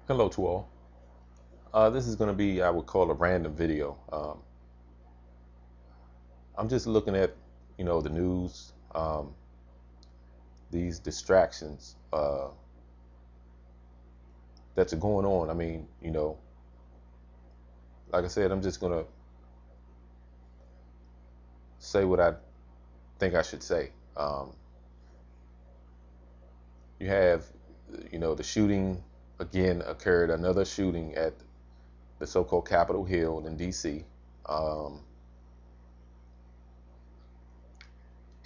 Hello to all. This is going to be, I would call a random video. I'm just looking at, the news, these distractions that are going on. I mean, like I said, I'm just going to say what I think I should say. You have, the shooting again occurred, another shooting at the so-called Capitol Hill in D.C. Um,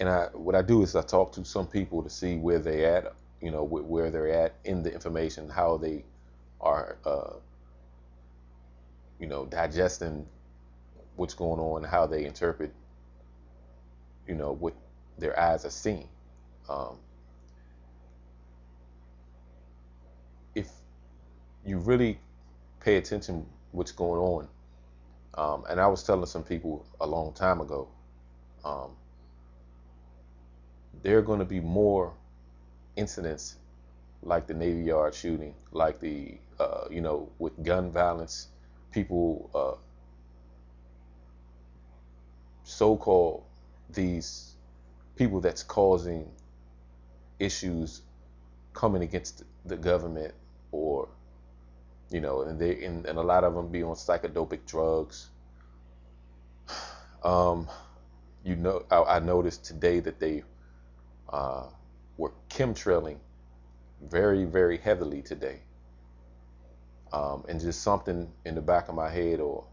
and what I do is I talk to some people to see where they at, where they're at in the information, how they are, digesting what's going on, how they interpret, what their eyes are seeing. Um, if you really pay attention what's going on, and I was telling some people a long time ago, um, there are going to be more incidents like the Navy Yard shooting, like the, with gun violence, people, so-called these people that's causing issues coming against the government, or and a lot of them be on psychotropic drugs. um I noticed today that they uh were chemtrailing very, very heavily today. And just something in the back of my head or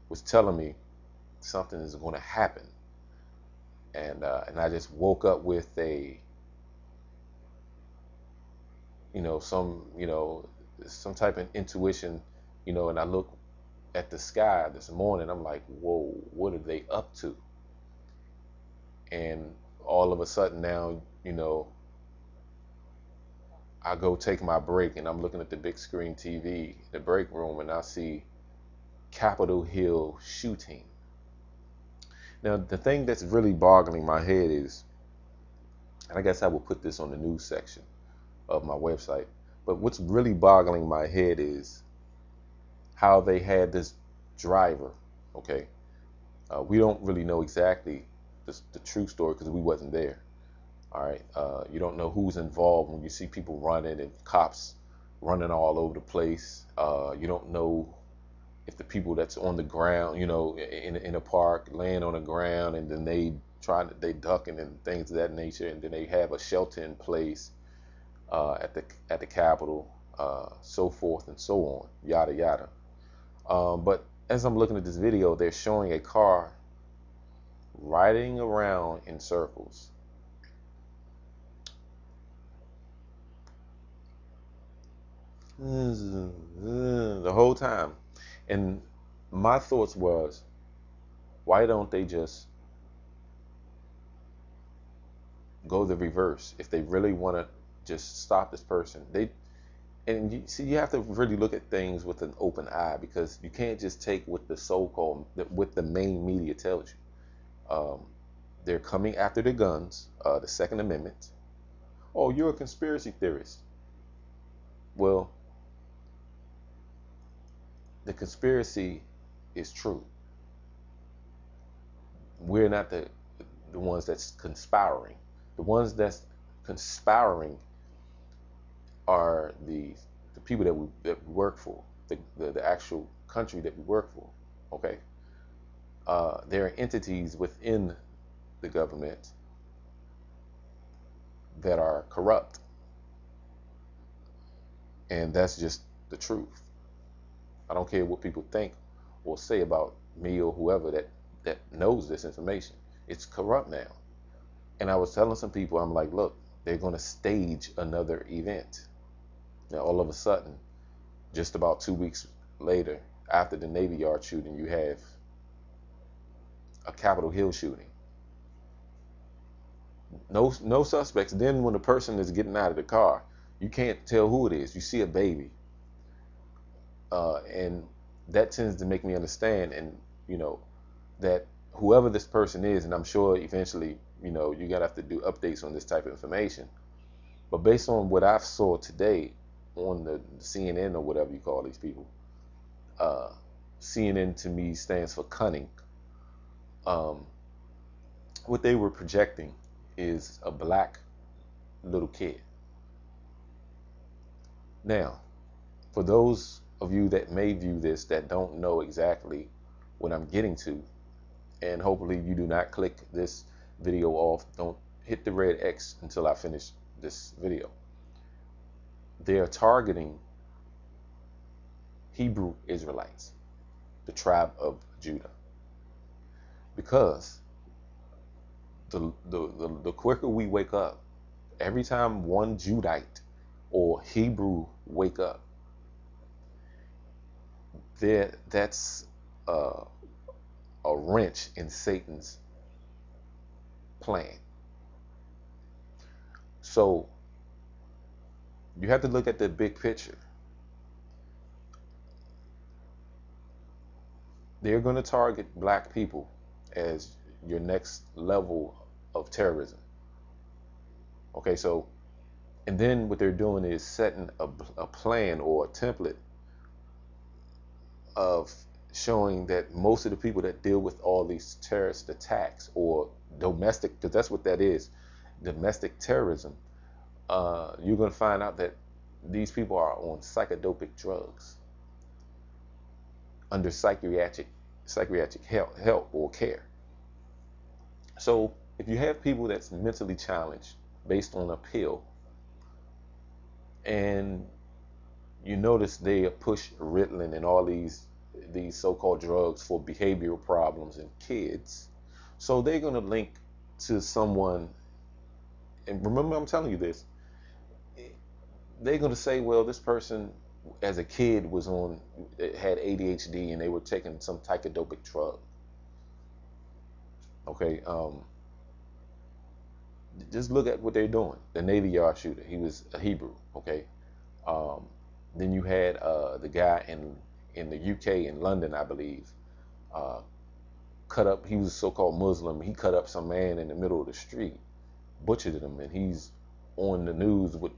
was telling me something is going to happen. And I just woke up with a, some, some type of intuition, and I look at the sky this morning. I'm like, whoa, what are they up to? And all of a sudden now, I go take my break and I'm looking at the big screen TV, the break room, and I see Capitol Hill shooting. Now, the thing that's really boggling my head is, and I guess I will put this on the news section of my website, but what's really boggling my head is how they had this driver. Okay, we don't really know exactly the true story because we wasn't there. All right, you don't know who's involved when you see people running and cops running all over the place. You don't know if the people that's on the ground, in a park, laying on the ground, and then they ducking and things of that nature, and then they have a shelter in place at the Capitol, so forth and so on, yada yada. But as I'm looking at this video, they're showing a car riding around in circles the whole time. And my thoughts was, why don't they just go the reverse if they really want to just stop this person? And you see, you have to really look at things with an open eye, because you can't just take what the so-called, what the main media tells you. They're coming after the guns, the Second Amendment. Oh, you're a conspiracy theorist. Well, the conspiracy is true. We're not the ones that's conspiring. The ones that's conspiring are the people that we work for, the actual country that we work for. Okay, there are entities within the government that are corrupt, and that's just the truth. I don't care what people think or say about me or whoever that knows this information. It's corrupt now. And I was telling some people, I'm like, look, they're going to stage another event. Now, all of a sudden, just about 2 weeks later, after the Navy Yard shooting, you have a Capitol Hill shooting. No suspects. Then when the person is getting out of the car, you can't tell who it is. You see a baby, and that tends to make me understand, and that whoever this person is, and I'm sure eventually, you're gonna have to do updates on this type of information. But based on what I saw today, on the CNN or whatever you call these people. Uh, CNN to me stands for cunning. Um, what they were projecting is a black little kid. Now, for those of you that may view this that don't know exactly what I'm getting to, and hopefully you do not click this video off, don't hit the red X until I finish this video. They are targeting Hebrew Israelites, the tribe of Judah, because the quicker we wake up, every time one Judite or Hebrew wake up, that's a wrench in Satan's plan. So you have to look at the big picture. They're going to target black people as your next level of terrorism. Okay, so, and then what they're doing is setting a plan or a template of showing that most of the people that deal with all these terrorist attacks or domestic, because that's what that is, domestic terrorism, you're going to find out that these people are on psychotropic drugs under psychiatric help or care. So if you have people that's mentally challenged based on a pill, and you notice they push Ritalin and all these so-called drugs for behavioral problems in kids, so they're going to link to someone, and remember I'm telling you this, they're going to say, well, this person as a kid had ADHD and they were taking some psychotropic drug. Okay, just look at what they're doing. The Navy Yard shooter, he was a Hebrew. Okay, then you had the guy in the UK in London, I believe, cut up. He was a so-called Muslim. He cut up some man in the middle of the street, butchered him, and he's on the news with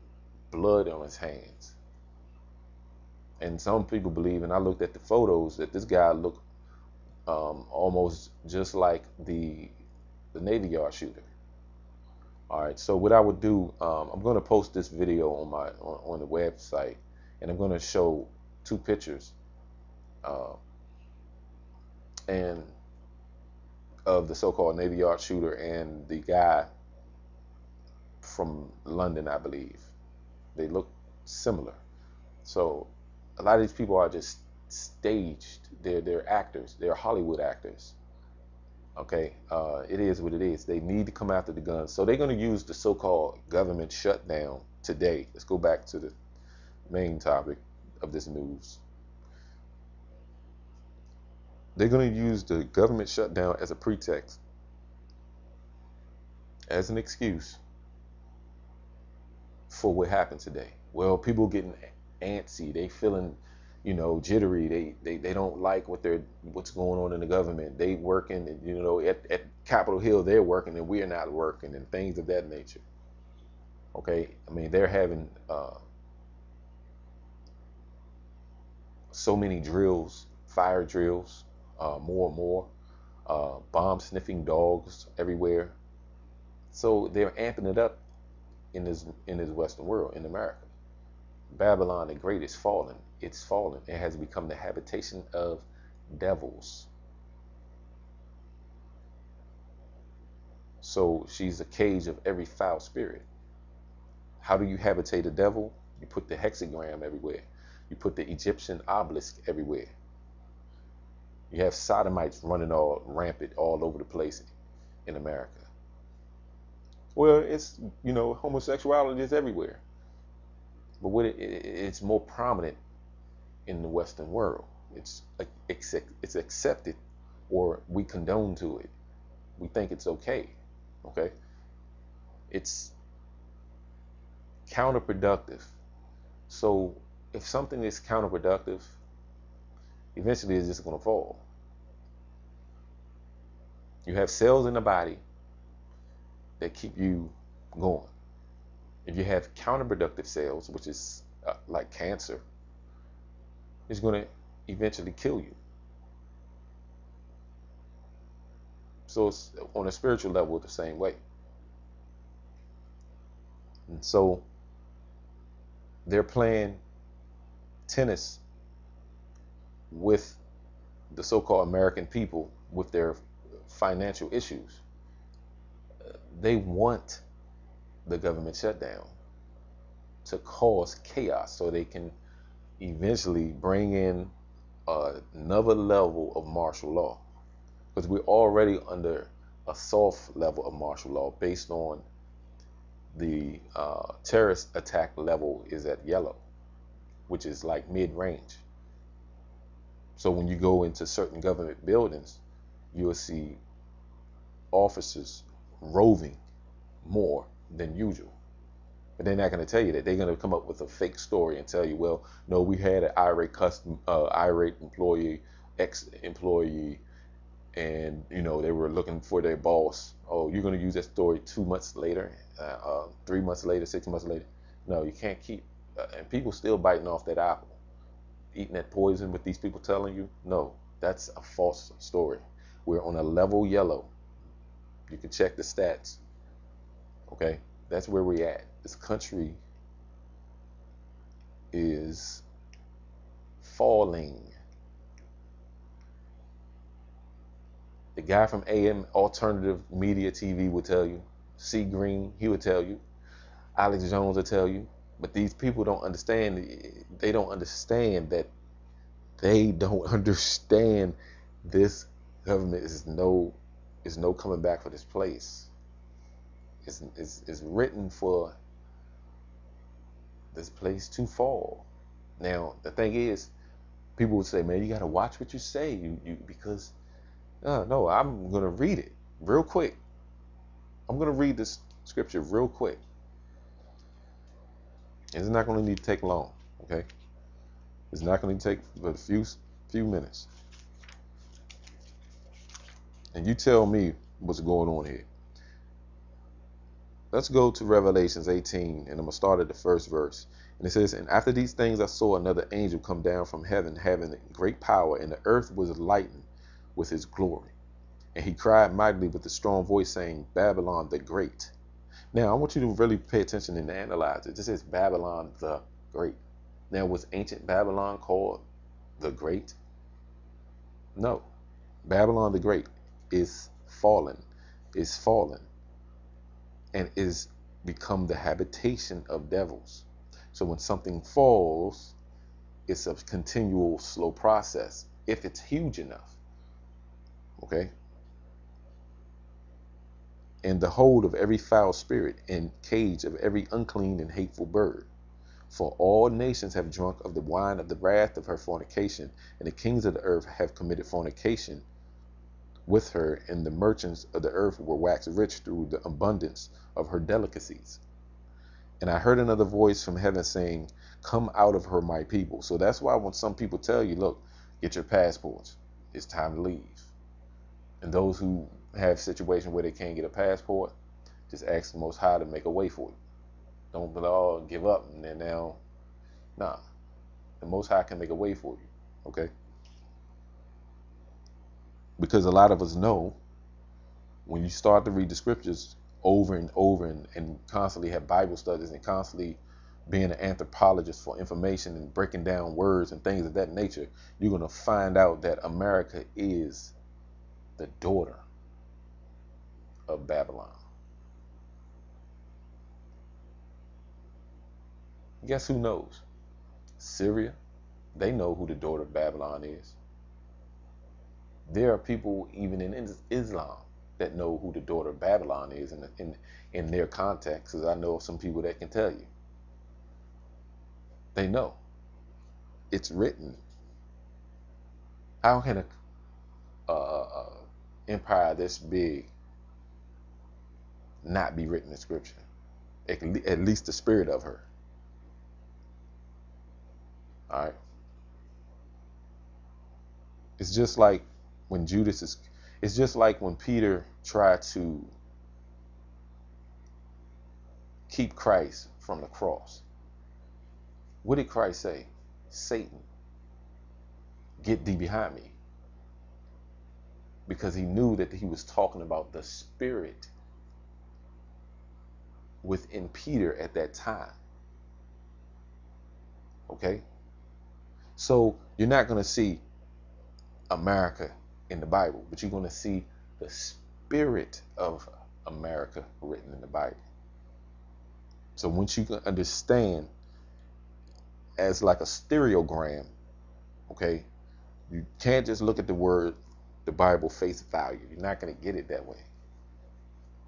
blood on his hands. And some people believe, and I looked at the photos, that this guy looked almost just like the Navy Yard shooter. All right, so what I would do, I'm going to post this video on the website, and I'm going to show two pictures, and of the so-called Navy Yard shooter and the guy from London, I believe. They look similar. So a lot of these people are just staged. They're actors. They're Hollywood actors. Okay, it is what it is. They need to come after the guns. So they're going to use the so-called government shutdown today. Let's go back to the main topic of this news. They're going to use the government shutdown as a pretext, as an excuse for what happened today. Well, people getting antsy. They feeling, jittery. They don't like what's going on in the government. They working, at Capitol Hill they're working and we're not working, and things of that nature. Okay, I mean, they're having so many drills, fire drills, more and more, bomb sniffing dogs everywhere. So they're amping it up in this Western world, in America. Babylon the Great is fallen. It's fallen. It has become the habitation of devils. So she's a cage of every foul spirit. How do you habitate a devil? You put the hexagram everywhere. You put the Egyptian obelisk everywhere. You have sodomites running all rampant all over the place in America. Well, it's, homosexuality is everywhere. But it's more prominent in the Western world. It's accepted, or we condone to it. We think it's okay. Okay? It's counterproductive. So if something is counterproductive, eventually it's just going to fall. You have cells in the body that keep you going. If you have counterproductive cells, which is like cancer, is going to eventually kill you. So it's on a spiritual level the same way. And so they're playing tennis with the so-called American people with their financial issues. They want the government shutdown to cause chaos so they can eventually bring in another level of martial law, because we're already under a soft level of martial law based on the terrorist attack level is at yellow, which is like mid-range. So when you go into certain government buildings, you'll see officers roving more than usual. But they're not going to tell you that. They're going to come up with a fake story and tell you, well, no, we had an irate employee, ex-employee, and they were looking for their boss. Oh, you're going to use that story 2 months later, 3 months later, 6 months later. No, you can't keep. And people still biting off that apple, eating that poison with these people telling you. No, that's a false story. We're on a level yellow. You can check the stats. Okay, that's where we're at. This country is falling. The guy from AM Alternative Media TV would tell you. C. Green, he would tell you. Alex Jones will tell you. But these people don't understand. They don't understand that they don't understand this government is no coming back for this place. It's written for this place to fall. Now the thing is, people would say, man, you got to watch what you say, because no, I'm gonna read it real quick. I'm gonna read this scripture real quick. It's not gonna need to take long, okay? It's not gonna take but a few minutes. And you tell me what's going on here. Let's go to Revelations 18, and I'm going to start at the first verse. And it says, and after these things I saw another angel come down from heaven, having great power, and the earth was lightened with his glory. And he cried mightily with a strong voice, saying, Babylon the Great. Now, I want you to really pay attention and analyze it. This is Babylon the Great. Now, was ancient Babylon called the Great? No. Babylon the Great is fallen, and is become the habitation of devils. So when something falls, it's a continual slow process if it's huge enough. Okay? And the hold of every foul spirit, and cage of every unclean and hateful bird. For all nations have drunk of the wine of the wrath of her fornication, and the kings of the earth have committed fornication with her, and the merchants of the earth were waxed rich through the abundance of her delicacies. And I heard another voice from heaven saying, come out of her, my people. So that's why when some people tell you, look, get your passports, it's time to leave. And those who have situations where they can't get a passport, just ask the Most High to make a way for you. Don't all give up and then now, nah. The Most High can make a way for you, okay? Because a lot of us know when you start to read the scriptures over and over and constantly have Bible studies and constantly being an anthropologist for information and breaking down words and things of that nature, you're going to find out that America is the daughter of Babylon. Guess who knows? Syria. They know who the daughter of Babylon is. There are people even in Islam that know who the daughter of Babylon is in their context, because I know some people that can tell you. They know. It's written. How can a empire this big not be written in scripture? At least the spirit of her. All right. It's just like when it's just like when Peter tried to keep Christ from the cross. What did Christ say? Satan, get thee behind me. Because he knew that he was talking about the spirit within Peter at that time. Okay? So you're not going to see America in the Bible, but you're going to see the spirit of America written in the Bible. So once you can understand as like a stereogram, okay, you can't just look at the word, the Bible face value. You're not going to get it that way.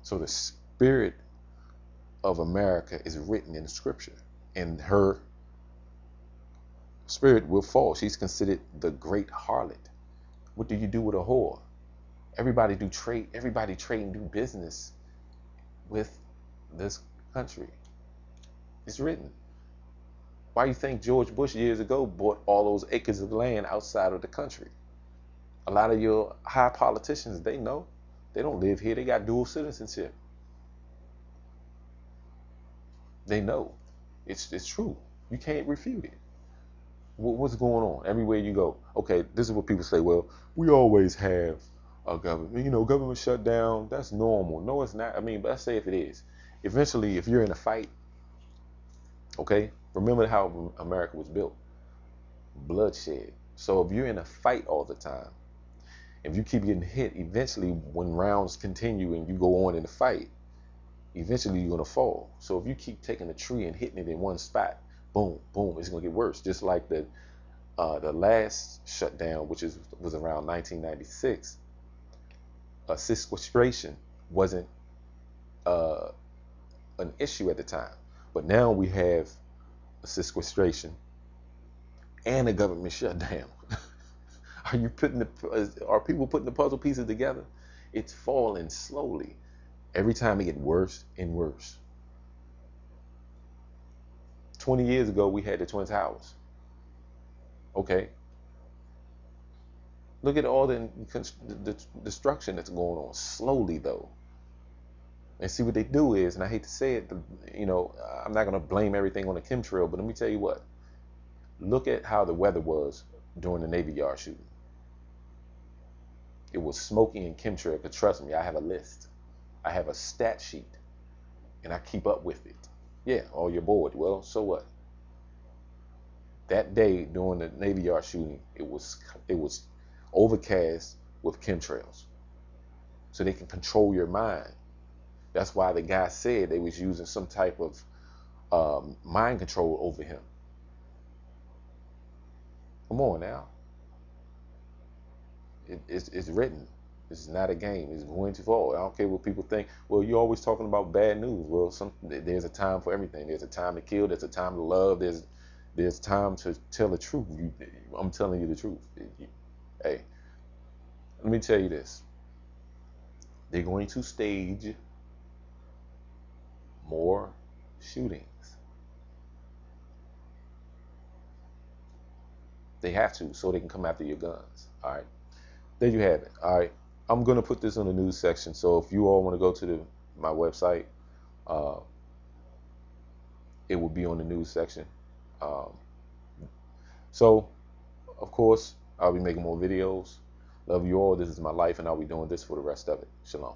So the spirit of America is written in the scripture, and her spirit will fall. She's considered the great harlot. What do you do with a whore? Everybody trade and do business with this country. It's written. Why do you think George Bush years ago bought all those acres of land outside of the country? A lot of your high politicians, they know. They don't live here. They got dual citizenship. They know. It's true. You can't refute it. What's going on? Everywhere you go. Okay, this is what people say. Well, we always have a government. Government shutdown. That's normal. No, it's not. I mean, but let's say if it is. Eventually, if you're in a fight, okay, remember how America was built. Bloodshed. So if you're in a fight all the time, if you keep getting hit, eventually when rounds continue and you go on in the fight, eventually you're going to fall. So if you keep taking a tree and hitting it in one spot, boom, boom, it's going to get worse. Just like the last shutdown, which was around 1996, sequestration wasn't an issue at the time. But now we have a sequestration and a government shutdown. Are people putting the puzzle pieces together? It's falling slowly. Every time it gets worse and worse. 20 years ago, we had the Twin Towers. Okay. Look at all the destruction that's going on slowly, though. And see what they do is, and I hate to say it, I'm not going to blame everything on the chemtrail, but let me tell you what. Look at how the weather was during the Navy Yard shooting. It was smoky and chemtrail, because trust me, I have a list. I have a stat sheet, and I keep up with it. Yeah, oh, you're bored. Well, so what? That day during the Navy Yard shooting, it was overcast with chemtrails, so they can control your mind. That's why the guy said they was using some type of mind control over him. Come on now. It's written. It's not a game. It's going to fall. I don't care what people think. Well, you're always talking about bad news. Well, there's a time for everything. There's a time to kill. There's a time to love. There's time to tell the truth. I'm telling you the truth. Hey, let me tell you this. They're going to stage more shootings. They have to, so they can come after your guns. All right. There you have it. All right. I'm going to put this on the news section. So if you all want to go to my website, it will be on the news section. So, of course, I'll be making more videos. Love you all. This is my life, and I'll be doing this for the rest of it. Shalom.